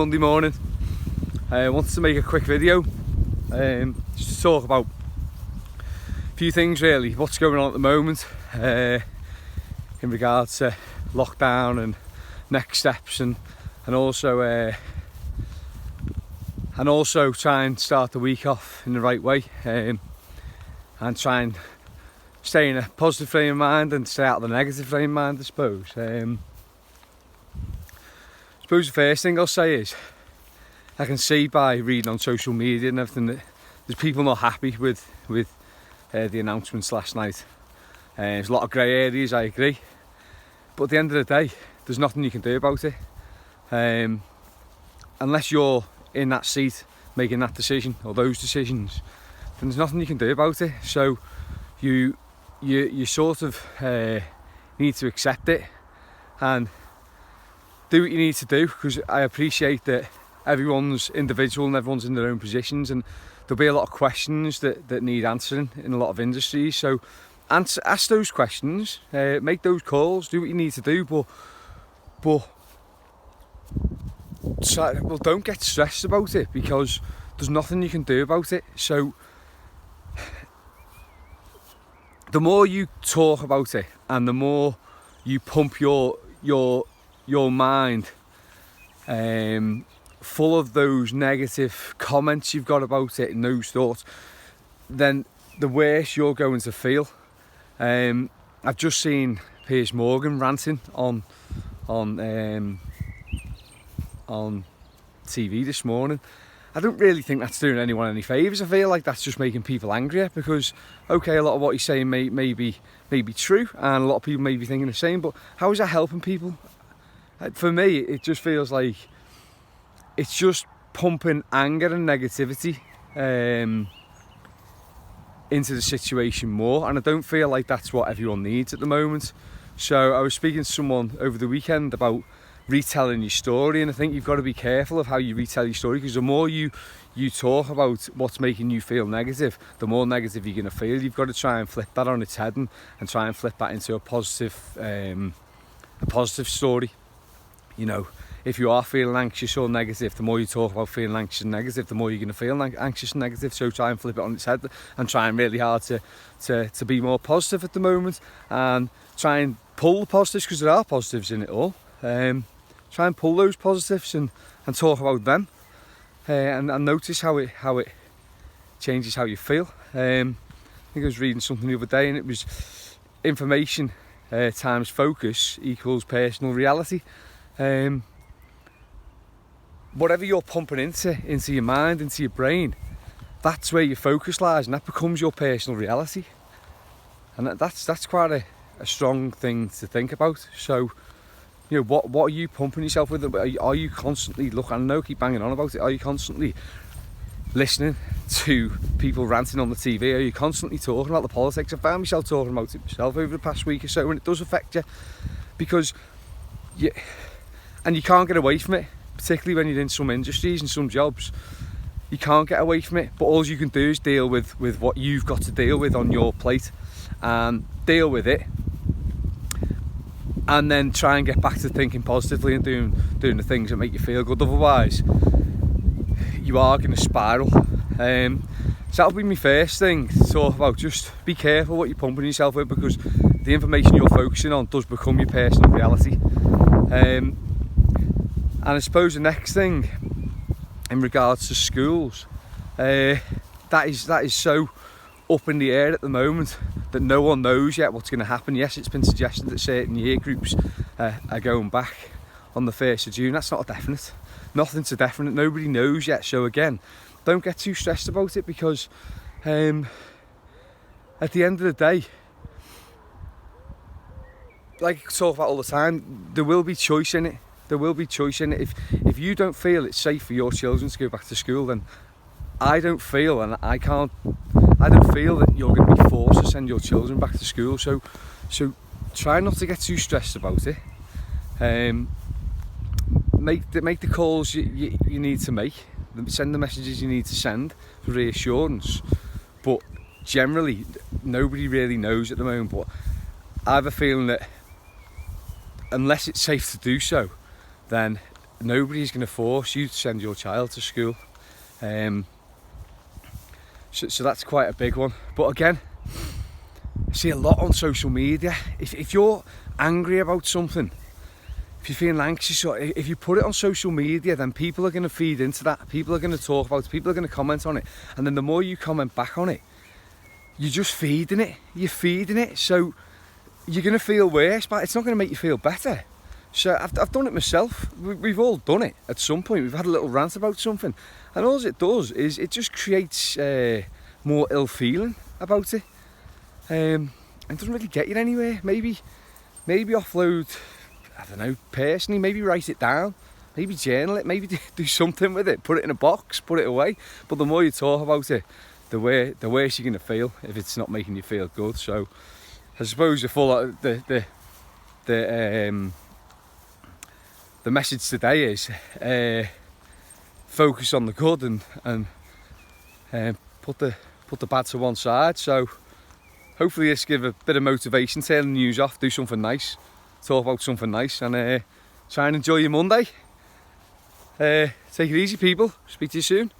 Monday morning. I wanted to make a quick video just to talk about a few things really, what's going on at the moment in regards to lockdown and next steps, and also try and start the week off in the right way, and try and stay in a positive frame of mind and stay out of the negative frame of mind, I suppose. I suppose the first thing I'll say is I can see by reading on social media and everything that there's people not happy with the announcements last night. There's a lot of grey areas, I agree, but at the end of the day there's nothing you can do about it unless you're in that seat making that decision or those decisions. Then there's nothing you can do about it. So you sort of need to accept it and do what you need to do, because I appreciate that everyone's individual and everyone's in their own positions, and there'll be a lot of questions that need answering in a lot of industries. So ask those questions, make those calls, do what you need to do, but don't get stressed about it, because there's nothing you can do about it. So the more you talk about it and the more you pump your mind full of those negative comments you've got about it and those thoughts, then the worse you're going to feel. I've just seen Piers Morgan ranting on TV this morning. I don't really think that's doing anyone any favours. I feel like that's just making people angrier, because okay, a lot of what he's saying may be true, and a lot of people may be thinking the same, but how is that helping people? For me, it just feels like it's just pumping anger and negativity into the situation more, and I don't feel like that's what everyone needs at the moment. So I was speaking to someone over the weekend about retelling your story, and I think you've got to be careful of how you retell your story, because the more you talk about what's making you feel negative, the more negative you're going to feel. You've got to try and flip that on its head and try and flip that into a positive story. You know, if you are feeling anxious or negative, the more you talk about feeling anxious and negative, the more you're going to feel anxious and negative. So try and flip it on its head and trying really hard to be more positive at the moment, and try and pull the positives, because there are positives in it all. Try and pull those positives and talk about them, and notice how it changes how you feel. I think I was reading something the other day, and it was information times focus equals personal reality. Whatever you're pumping into your mind, into your brain, that's where your focus lies, and that becomes your personal reality. And that's quite a strong thing to think about. So, you know, what are you pumping yourself with? Are you constantly I know I keep banging on about it, are you constantly listening to people ranting on the TV? Are you constantly talking about the politics? I found myself talking about it myself over the past week or so, and it does affect you, because you can't get away from it, particularly when you're in some industries and some jobs. You can't get away from it, but all you can do is deal with what you've got to deal with on your plate, and deal with it, and then try and get back to thinking positively and doing the things that make you feel good. Otherwise, you are going to spiral. So that'll be my first thing to talk about. Just be careful what you're pumping yourself with, because the information you're focusing on does become your personal reality. And I suppose the next thing in regards to schools, that is so up in the air at the moment that no one knows yet what's going to happen. Yes, it's been suggested that certain year groups are going back on the 1st of June. That's not a definite. Nothing's a definite. Nobody knows yet. So again, don't get too stressed about it, because at the end of the day, like I talk about all the time, there will be choice in it. There will be choice in it. If you don't feel it's safe for your children to go back to school, then I don't feel that you're going to be forced to send your children back to school. So try not to get too stressed about it. Make the calls you need to make, send the messages you need to send for reassurance. But generally, nobody really knows at the moment. But I have a feeling that unless it's safe to do so, then nobody's going to force you to send your child to school. So that's quite a big one. But again, I see a lot on social media. If you're angry about something, if you're feeling anxious, or if you put it on social media, then people are going to feed into that. People are going to talk about it. People are going to comment on it. And then the more you comment back on it, you're just feeding it. You're feeding it. So you're going to feel worse, but it's not going to make you feel better. So I've done it myself. We've all done it at some point. We've had a little rant about something. And all it does is it just creates more ill feeling about it. And it doesn't really get you anywhere. Maybe offload, I don't know, personally, maybe write it down, maybe journal it, maybe do something with it, put it in a box, put it away. But the more you talk about it, the worse you're going to feel if it's not making you feel good. So I suppose the message today is focus on the good and put the bad to one side. So hopefully this give a bit of motivation, turn the news off, do something nice, talk about something nice, and try and enjoy your Monday. Take it easy, people. Speak to you soon.